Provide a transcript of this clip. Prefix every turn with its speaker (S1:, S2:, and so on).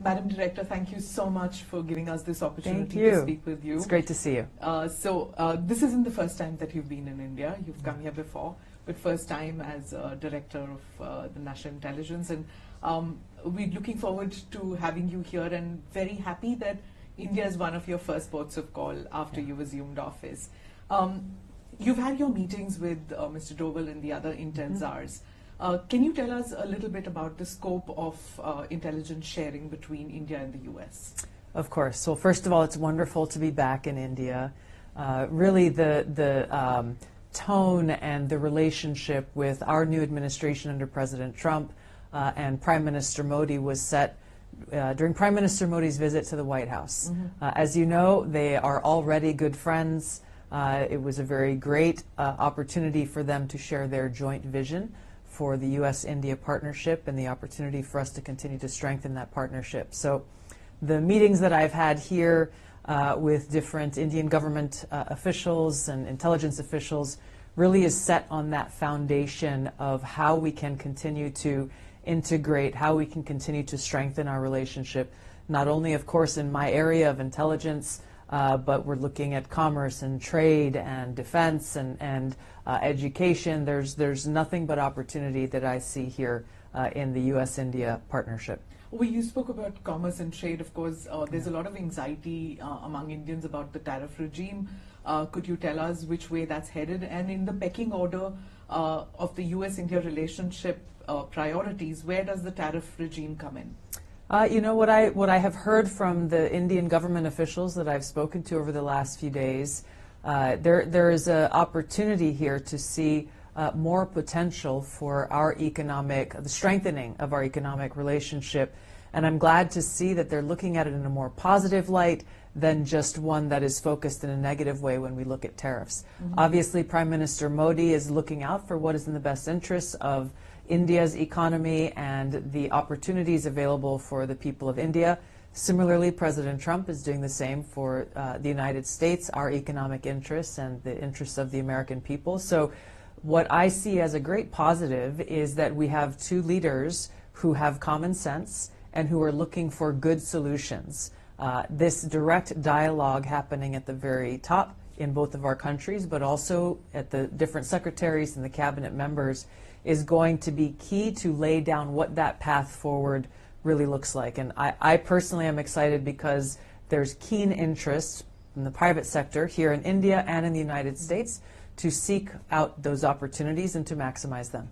S1: Madam Director, thank you so much for giving us this opportunity to speak with you.
S2: It's great to see you.
S1: This isn't the first time that you've been in India. You've come here before, but first time as Director of the National Intelligence. And we're looking forward to having you here, and very happy that India is one of your first ports of call after you've assumed office. You've had your meetings with Mr. Doval and the other Intel czars. Can you tell us a little bit about the scope of intelligence sharing between India and the US?
S2: Of course. So first of all, it's wonderful to be back in India. Really the tone and the relationship with our new administration under President Trump and Prime Minister Modi was set during Prime Minister Modi's visit to the White House. As you know, they are already good friends. It was a very great opportunity for them to share their joint vision for the U.S.-India partnership and the opportunity for us to continue to strengthen that partnership. So the meetings that I've had here with different Indian government officials and intelligence officials really is set on that foundation of how we can continue to integrate, how we can continue to strengthen our relationship, not only, of course, in my area of intelligence, but we're looking at commerce and trade and defense and education. There's nothing but opportunity that I see here in the U.S.-India partnership.
S1: Well, you spoke about commerce and trade. Of course, there's a lot of anxiety among Indians about the tariff regime. Could you tell us which way that's headed? And in the pecking order of the U.S.-India relationship priorities, where does the tariff regime come in?
S2: You know, what I have heard from the Indian government officials that I've spoken to over the last few days, there is an opportunity here to see more potential for the strengthening of our economic relationship. And I'm glad to see that they're looking at it in a more positive light than just one that is focused in a negative way when we look at tariffs. Obviously, Prime Minister Modi is looking out for what is in the best interests of India's economy and the opportunities available for the people of India. Similarly, President Trump is doing the same for the United States, our economic interests and the interests of the American people. So what I see as a great positive is that we have two leaders who have common sense and who are looking for good solutions. This direct dialogue happening at the very top in both of our countries, but also at the different secretaries and the cabinet members, is going to be key to lay down what that path forward really looks like. And I personally am excited because there's keen interest in the private sector here in India and in the United States to seek out those opportunities and to maximize them.